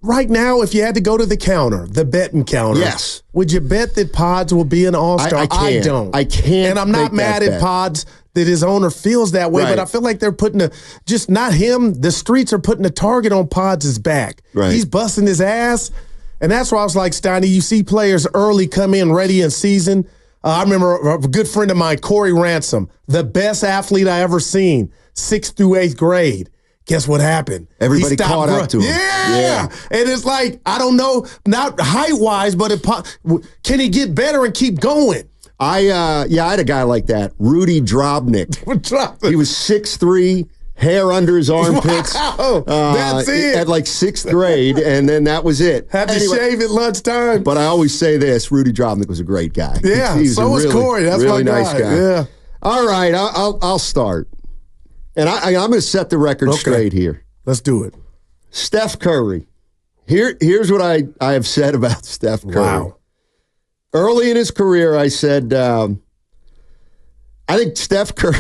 right now, if you had to go to the counter, the betting counter, yes, would you bet that Pods will be an all-star? I don't. I can't. And I'm not mad at Pods that his owner feels that way, but I feel like they're putting just not him, the streets are putting a target on Pods' back. Right. He's busting his ass. And that's why I was like, Steiny, you see players early come in ready in season. I remember a good friend of mine, Corey Ransom, the best athlete I ever seen, 6th through 8th grade. Guess what happened? Everybody caught up to him. Yeah. And it's like, I don't know, not height-wise, but can he get better and keep going? I had a guy like that, Rudy Drobnik. He was 6'3", hair under his armpits. Wow, that's it. At like 6th grade, and then that was it. Had to shave at lunchtime. But I always say this, Rudy Drobnik was a great guy. Yeah, so was Corey. That's really my nice guy. Yeah. All right, I'll start. And I'm going to set the record straight here. Let's do it. Steph Curry. Here's what I have said about Steph Curry. Wow. Early in his career, I said, I think Steph Curry.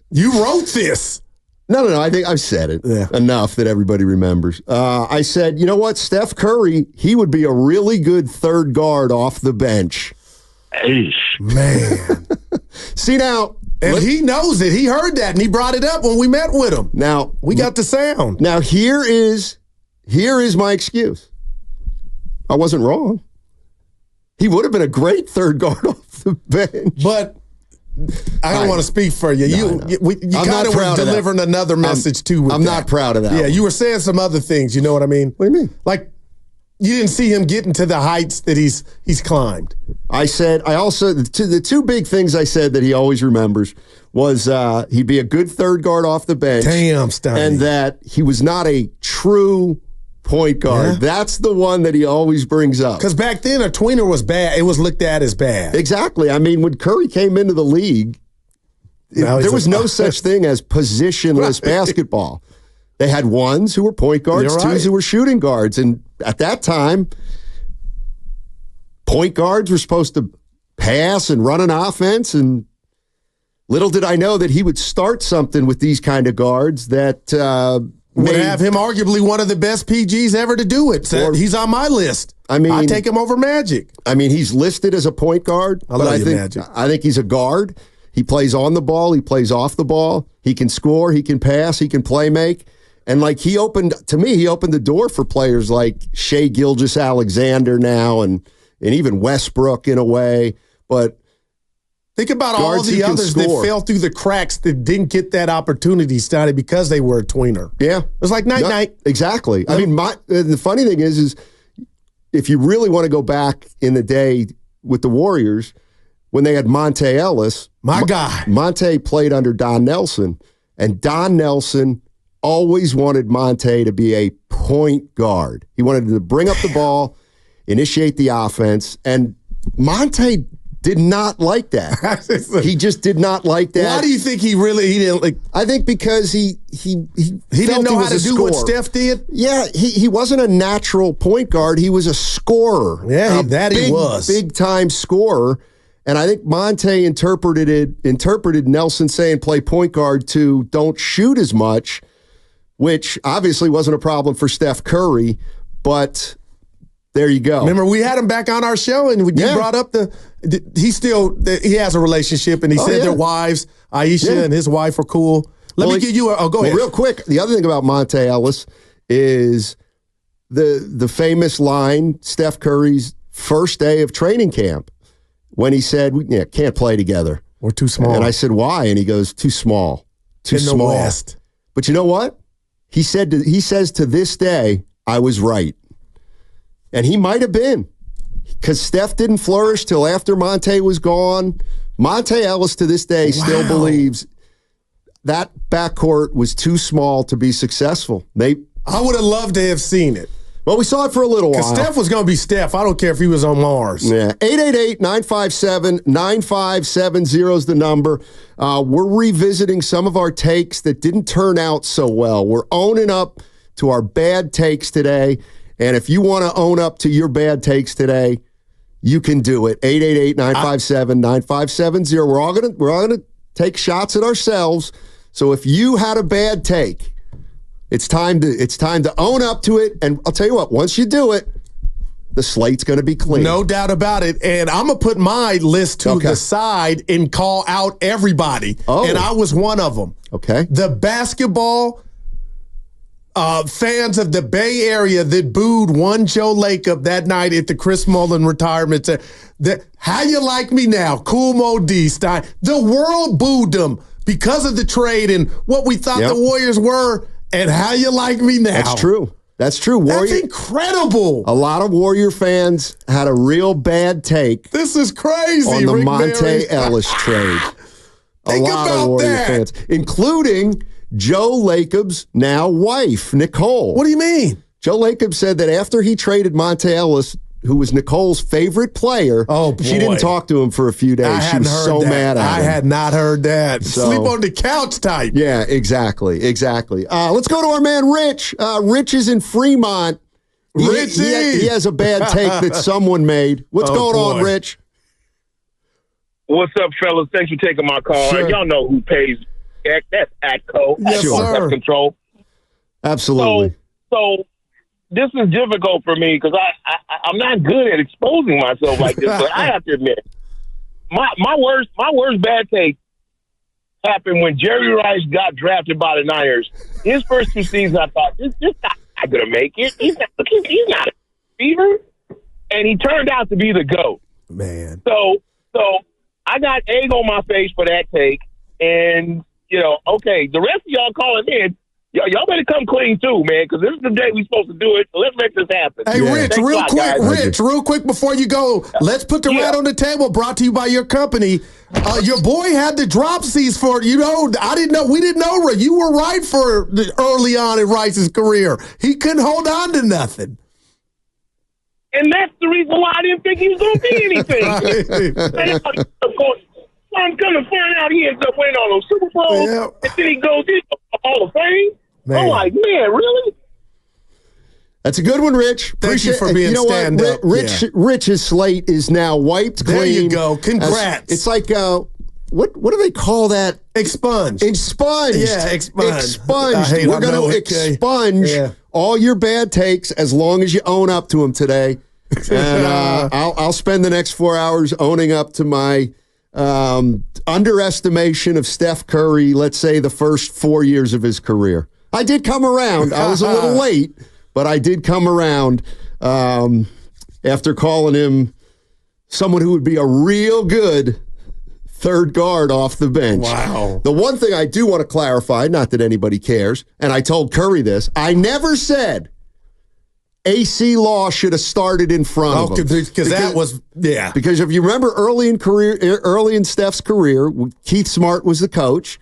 You wrote this. No. I think I've said it enough that everybody remembers. I said, you know what? Steph Curry, he would be a really good third guard off the bench. Man. See now. And he knows it. He heard that, and he brought it up when we met with him. Now we got the sound. Now here is my excuse. I wasn't wrong. He would have been a great third guard off the bench. But I don't want to speak for you. You kind of were delivering another message too. I'm not proud of that. Yeah, you were saying some other things. You know what I mean? What do you mean? Like you didn't see him getting to the heights that he's climbed. I also the two big things I said that he always remembers was he'd be a good third guard off the bench. Damn, Steiny. And that he was not a true point guard. Yeah. That's the one that he always brings up. Because back then, a tweener was bad. It was looked at as bad. Exactly. I mean, when Curry came into the league, there was no such thing as positionless basketball. They had ones who were point guards, twos who were shooting guards. And at that time, point guards were supposed to pass and run an offense. And little did I know that he would start something with these kind of guards that would have him arguably one of the best PGs ever to do it. So he's on my list. I mean, I take him over Magic. I mean, he's listed as a point guard. Magic. I think he's a guard. He plays on the ball. He plays off the ball. He can score. He can pass. He can play make. And like he opened the door for players like Shai Gilgeous-Alexander now and even Westbrook in a way. But think about all the others that fell through the cracks that didn't get that opportunity, Steiny, because they were a tweener. Yeah. It was like night-night. Exactly. I mean, the funny thing is if you really want to go back in the day with the Warriors, when they had Monte Ellis. My guy. Monte played under Don Nelson, and Don Nelson always wanted Monte to be a point guard. He wanted to bring up the ball, initiate the offense, and Monte did not like that. He just did not like that. Why do you think he didn't like? I think because he didn't know how to do what Steph did. Yeah, he wasn't a natural point guard. He was a scorer. Yeah, he was big time scorer. And I think Monte interpreted Nelson saying play point guard to don't shoot as much, which obviously wasn't a problem for Steph Curry, but there you go. Remember, we had him back on our show, and you brought up he has a relationship, and he said their wives, Aisha and his wife, are cool. Let me give you go ahead. Real quick, the other thing about Monte Ellis is the famous line, Steph Curry's first day of training camp, when he said, we can't play together. We're too small. And I said, why? And he goes, too small. Too small. The West. But you know what? He says to this day, I was right. And he might have been, because Steph didn't flourish till after Monte was gone. Monte Ellis to this day still believes that backcourt was too small to be successful. I would have loved to have seen it. Well, we saw it for a little while. Because Steph was going to be Steph. I don't care if he was on Mars. Yeah. 888-957-9570 is the number. We're revisiting some of our takes that didn't turn out so well. We're owning up to our bad takes today. And if you want to own up to your bad takes today, you can do it. 888-957-9570. We're all going to take shots at ourselves. So if you had a bad take, It's time to own up to it. And I'll tell you what, once you do it, the slate's going to be clean. No doubt about it. And I'm going to put my list to the side and call out everybody. Oh. And I was one of them. Okay. The basketball fans of the Bay Area that booed one Joe Lacob that night at the Chris Mullin retirement. How you like me now? Cool Mo D. Stein. The world booed them because of the trade and what we thought the Warriors were. And how you like me now? That's true. That's true. That's incredible. A lot of Warrior fans had a real bad take. This is crazy. On the Rick Monte Barry. Ellis trade. Think a lot about of Warrior that. fans, including Joe Lacob's now wife, Nicole. What do you mean? Joe Lacob said that after he traded Monte Ellis, who was Nicole's favorite player, she didn't talk to him for a few days. She was so mad at him. I had not heard that. Sleep on the couch type. Yeah, exactly. Let's go to our man Rich. Rich is in Fremont. He has a bad take that someone made. What's going on, Rich? What's up, fellas? Thanks for taking my call. Sure. Y'all know who pays. That's ATCO. Yes, sir. Control. Absolutely. So this is difficult for me because I'm not good at exposing myself like this. But I have to admit, my worst bad take happened when Jerry Rice got drafted by the Niners. His first 2 seasons, I thought this guy's not gonna make it. He's not a receiver, and he turned out to be the GOAT. Man. So I got egg on my face for that take, and okay, the rest of y'all calling in. Y'all better come clean too, man, because this is the day we're supposed to do it. So let's make this happen. Hey, Rich, real quick before you go, let's put the rat on the table. Brought to you by your company. Your boy had the drop C's for it. I didn't know. We didn't know. You were right for early on in Rice's career. He couldn't hold on to nothing. And that's the reason why I didn't think he was going to be anything. I'm going to find out he ends up winning all those Super Bowls, and then he goes in the Hall of Fame. Man. I'm like, man, really? That's a good one, Rich. Thank you for being stand-up. Rich's slate is now wiped clean. There you go. Congrats. It's like, what do they call that? Expunged. Expunged. Yeah, expunged. Expunged. We're going to expunge all your bad takes as long as you own up to them today. And I'll spend the next 4 hours owning up to my underestimation of Steph Curry, let's say the first 4 years of his career. I did come around. I was a little late, but I did come around after calling him someone who would be a real good third guard off the bench. Wow. The one thing I do want to clarify, not that anybody cares, and I told Curry this, I never said AC Law should have started in front of him. Because that was, Because if you remember early in Steph's career, Keith Smart was the coach.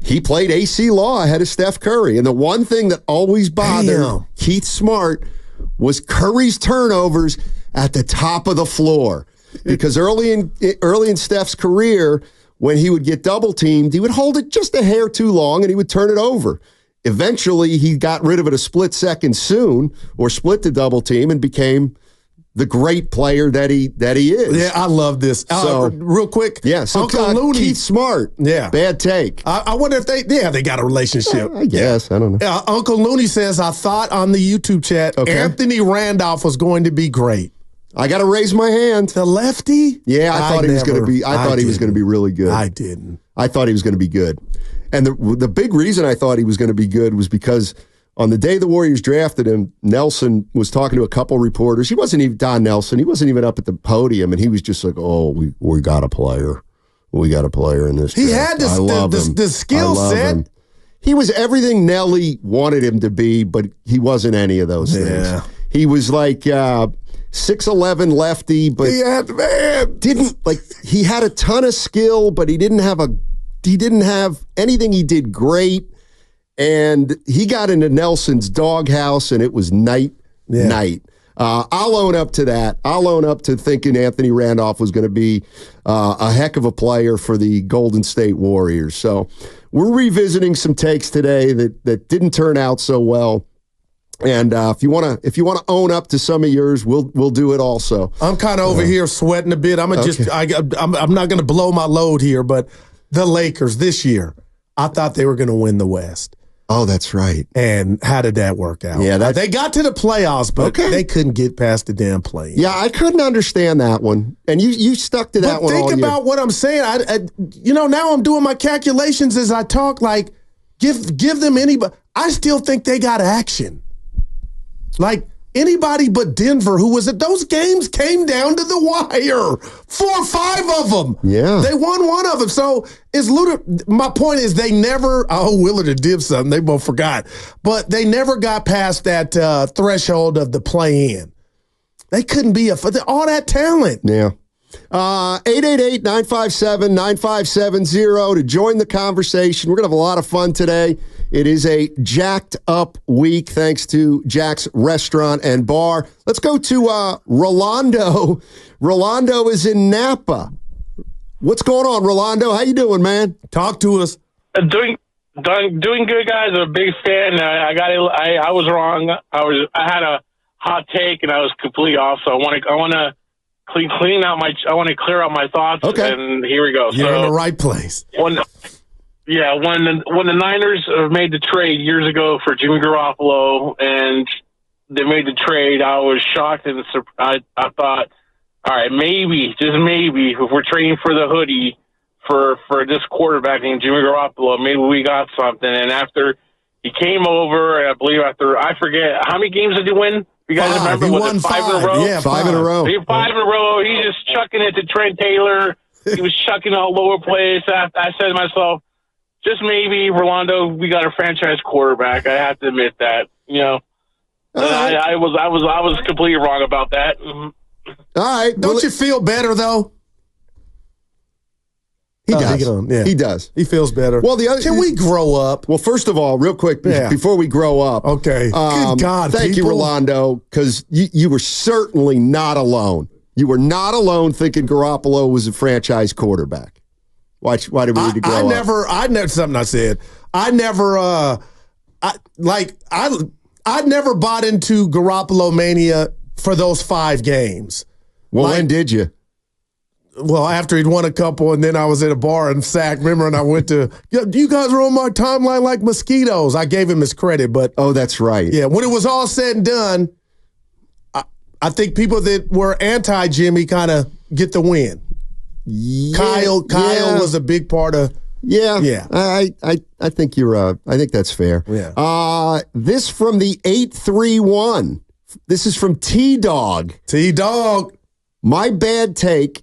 He played AC Law ahead of Steph Curry. And the one thing that always bothered Keith Smart was Curry's turnovers at the top of the floor. Because early in Steph's career, when he would get double teamed, he would hold it just a hair too long and he would turn it over. Eventually, he got rid of it a split second soon, or split the double team, and became the great player that he is. Yeah, I love this. So, real quick, so Uncle Looney, Keith Smart, bad take. I wonder if they got a relationship. I guess, I don't know. Uncle Looney says, I thought on the YouTube chat, Anthony Randolph was going to be great. I got to raise my hand. The lefty? Yeah, I thought he was going to be. I thought he was going to be really good. I didn't. I thought he was going to be good. And the big reason I thought he was going to be good was because on the day the Warriors drafted him, Nelson was talking to a couple reporters. He wasn't even Don Nelson. He wasn't even up at the podium, and he was just like, "Oh, we got a player. We got a player in this." He draft. had the skill set. He was everything Nelly wanted him to be, but he wasn't any of those things. He was like 6'11" lefty, but he had a ton of skill, but he didn't have anything he did great. And he got into Nelson's doghouse, and it was night. I'll own up to that. I'll own up to thinking Anthony Randolph was going to be a heck of a player for the Golden State Warriors. So we're revisiting some takes today that didn't turn out so well. And if you want to own up to some of yours, we'll do it also. I'm kind of over here sweating a bit. I'm not going to blow my load here, but the Lakers this year, I thought they were going to win the West. Oh, that's right. And how did that work out? Yeah, they got to the playoffs, but they couldn't get past the damn play. Yeah, I couldn't understand that one. And you stuck to that one all year. Think about what I'm saying. Now I'm doing my calculations as I talk. Like, give them anybody. I still think they got action. Like, anybody but Denver, who was at those games, came down to the wire. 4 or 5 of them. Yeah. They won one of them. So it's my point is they never, Willard did something. They both forgot. But they never got past that threshold of the play-in. They couldn't be all that talent. Yeah. 888-957-9570 to join the conversation. We're going to have a lot of fun today. It is a jacked up week thanks to Jack's Restaurant and Bar. Let's go to Rolando. Rolando is in Napa. What's going on, Rolando? How you doing, man? Talk to us. Doing good, guys. I'm a big fan. I was wrong. I had a hot take and I was completely off. So I want to clear out my thoughts. Okay. And here we go. You're in the right place. When the Niners made the trade years ago for Jimmy Garoppolo and they made the trade, I was shocked and I thought, all right, maybe, just maybe, if we're trading for the hoodie for this quarterback named Jimmy Garoppolo, maybe we got something. And after he came over, I forget, how many games did he win? You guys remember? Was it 5 in a row? Yeah, 5 in a row. 5 in a row. He's just chucking it to Trent Taylor. He was chucking all lower plays. I said to myself, just maybe, Rolando, we got a franchise quarterback. I have to admit that. Right. I was completely wrong about that. All right. Don't you feel better, though? He does. Yeah. He does. He feels better. Well, can we grow up? Well, first of all, real quick, before we grow up. Okay. Good God, thank you, Rolando, because you were certainly not alone. You were not alone thinking Garoppolo was a franchise quarterback. Why did we need to grow up? I never, something I said. I never bought into Garoppolo mania for those 5 games. Well, when did you? Well, after he'd won a couple, and then I was at a bar in Sac, remember, and I went to, you guys are on my timeline like mosquitoes. I gave him his credit, but. Oh, that's right. Yeah, when it was all said and done, I think people that were anti-Jimmy kind of get the win. Yeah, Kyle was a big part of. Yeah. I think I think that's fair. Yeah. This from the 831. This is from T-Dog. T-Dog. My bad take.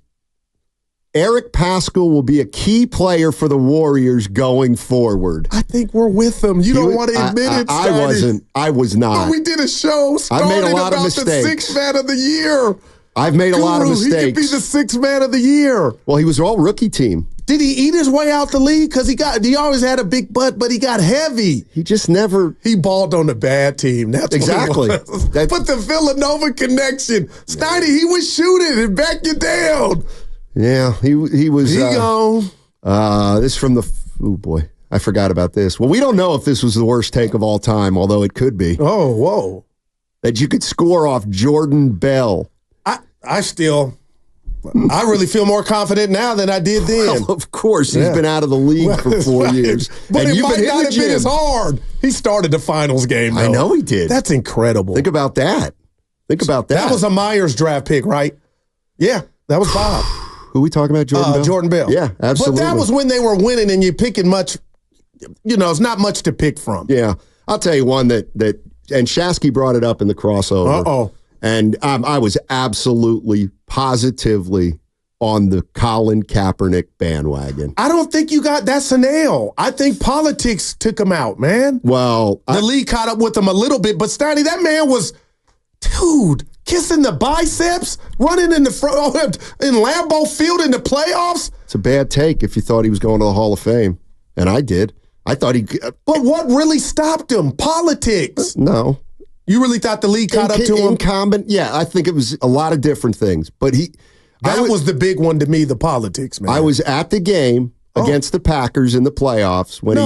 Eric Paschal will be a key player for the Warriors going forward. I think we're with them. You don't want to admit it, I wasn't. I was not. But we did a show starting I made a lot about of mistakes. the 6th man of the year. I've made a lot of mistakes. He could be the 6th man of the year. Well, he was all rookie team. Did he eat his way out the league? Because he always had a big butt, but he got heavy. He just never. He balled on the bad team. That's exactly. What it was. But the Villanova connection. Steiny, he was shooting and back you down. Yeah, he was. He gone. This from the. Oh boy, I forgot about this. Well, we don't know if this was the worst take of all time, although it could be. Oh, whoa! That you could score off Jordan Bell. I really feel more confident now than I did then. Well, of course, he's been out of the league for 4 years. But and it you've might been not have been as hard. He started the finals game, though. I know he did. That's incredible. Think about that. That was a Myers draft pick, right? Yeah, that was Bob. Who are we talking about, Jordan Bell? Jordan Bell. Yeah, absolutely. But that was when they were winning and you're picking much, it's not much to pick from. Yeah. I'll tell you one that and Shasky brought it up in the crossover. Uh-oh. And I was absolutely, positively on the Colin Kaepernick bandwagon. I don't think that's a nail. I think politics took him out, man. Well, the league caught up with him a little bit, but Steiny, that man was, kissing the biceps, running in the front in Lambeau Field in the playoffs. It's a bad take if you thought he was going to the Hall of Fame, and I did. I thought he. But what really stopped him? Politics. No. You really thought the league caught up to him? Yeah, I think it was a lot of different things. But that was the big one to me, the politics, man. I was at the game against the Packers in the playoffs when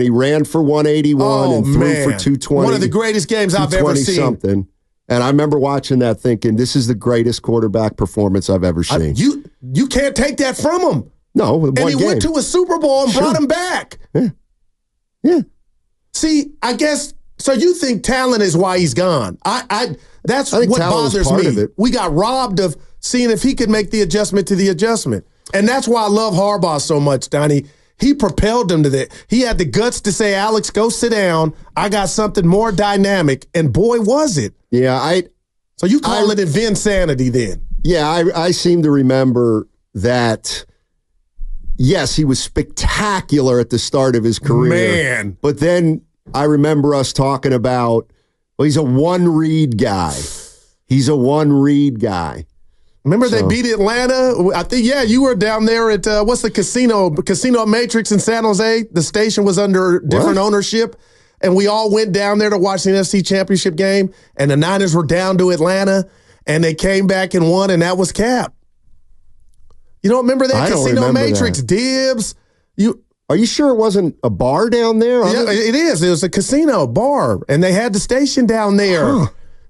he ran for 181 and threw for 220. One of the greatest games I've ever seen. Something. And I remember watching that thinking, this is the greatest quarterback performance I've ever seen. You can't take that from him. No, and he went to a Super Bowl and brought him back. Yeah. See, I guess, so you think talent is why he's gone. That's I think what talent was bothers part me. of it. We got robbed of seeing if he could make the adjustment to the adjustment. And that's why I love Harbaugh so much, Donnie. He propelled them to that. He had the guts to say, Alex, go sit down. I got something more dynamic. And boy, was it. Yeah, So you call it insanity then? Yeah, I seem to remember that, yes, he was spectacular at the start of his career. Man. But then I remember us talking about, well, he's a one-read guy. He's a one-read guy. Remember they beat Atlanta? I think, yeah, you were down there at, what's the casino? Casino Matrix in San Jose. The station was under different ownership. And we all went down there to watch the NFC Championship game. And the Niners were down to Atlanta. And they came back and won, and that was Cap. You don't remember that? I don't Casino remember Matrix, that. Dibs. Are you sure it wasn't a bar down there? Yeah, it is. It was a casino bar, and they had the station down there. Huh.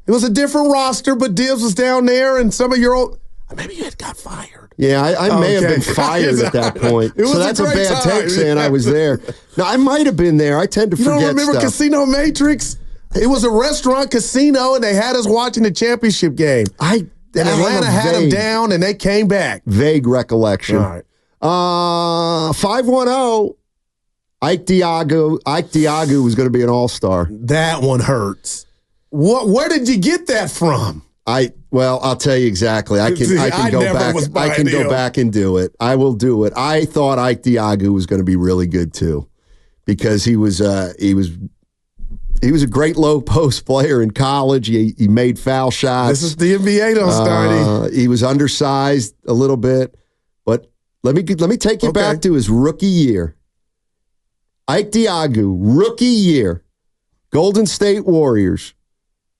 It was a different roster, but Dibs was down there, and some of your old. Maybe you had got fired. Yeah, I may have been fired at that point. So that's a bad take saying I was there. No, I might have been there. I tend to forget stuff. You don't remember Casino Matrix? It was a restaurant casino, and they had us watching the championship game. And Atlanta had them down, and they came back. Vague recollection. All right. 510, Ike Diagu was going to be an all-star. That one hurts. Where did you get that from? Well, I'll tell you exactly. I can go back. I can go back and do it. I will do it. I thought Ike Diagu was going to be really good too, because he was a great low post player in college. He made foul shots. This is the NBA, though, Steiny. He was undersized a little bit, but let me take you back to his rookie year. Ike Diagu, rookie year, Golden State Warriors.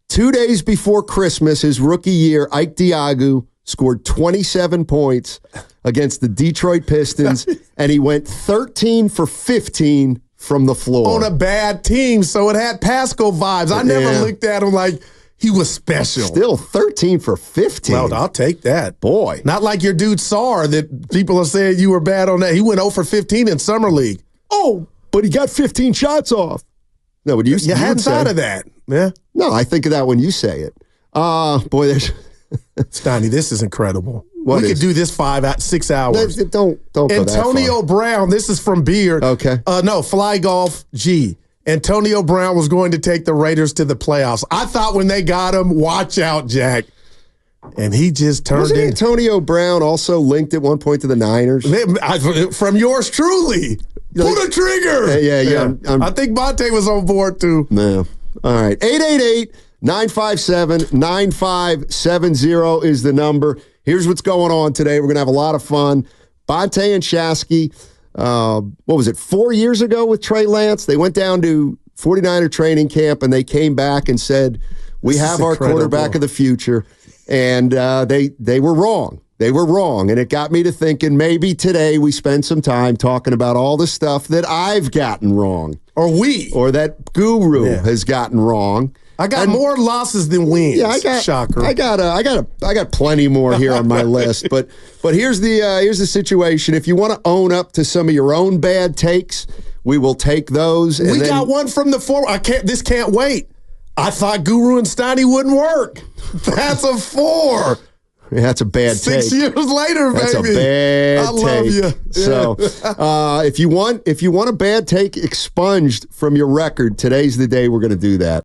2 days before Christmas, his rookie year, Ike Diagu scored 27 points against the Detroit Pistons, and he went 13 for 15 from the floor. On a bad team, so it had Pascal vibes. I never looked at him like he was special. Still 13 for 15. Well, I'll take that. Boy. Not like your dude Sarr that people are saying you were bad on that. He went 0 for 15 in Summer League. Oh, but he got 15 shots off. No, what you hadn't thought of that. Yeah. No, I think of that when you say it. Boy, there's Steiny, this is incredible. We could do this 6 hours. Don't go Antonio that far. Brown, this is from Beard. Okay. No, Fly Golf G. Antonio Brown was going to take the Raiders to the playoffs. I thought when they got him, watch out, Jack. And he just turned in. Antonio Brown also linked at one point to the Niners? From yours truly. Pull the trigger. Yeah. I think Monte was on board too. No. All right. 888-957-9570 is the number. Here's what's going on today. We're going to have a lot of fun. Bonte and Shasky, what was it, 4 years ago with Trey Lance? They went down to 49er training camp, and they came back and said, we have our quarterback of the future. And they were wrong. They were wrong. And it got me to thinking maybe today we spend some time talking about all the stuff that I've gotten wrong. Or that Guru has gotten wrong. I got more losses than wins. Yeah, Shocker. I got plenty more here on my list. But here's the situation. If you want to own up to some of your own bad takes, we will take those. We got one from the four. This can't wait. I thought Guru and Steiny wouldn't work. That's a 4. Yeah, that's a bad take. 6 years later, baby. That's a bad take. I love you. So, if you want a bad take expunged from your record, today's the day we're going to do that.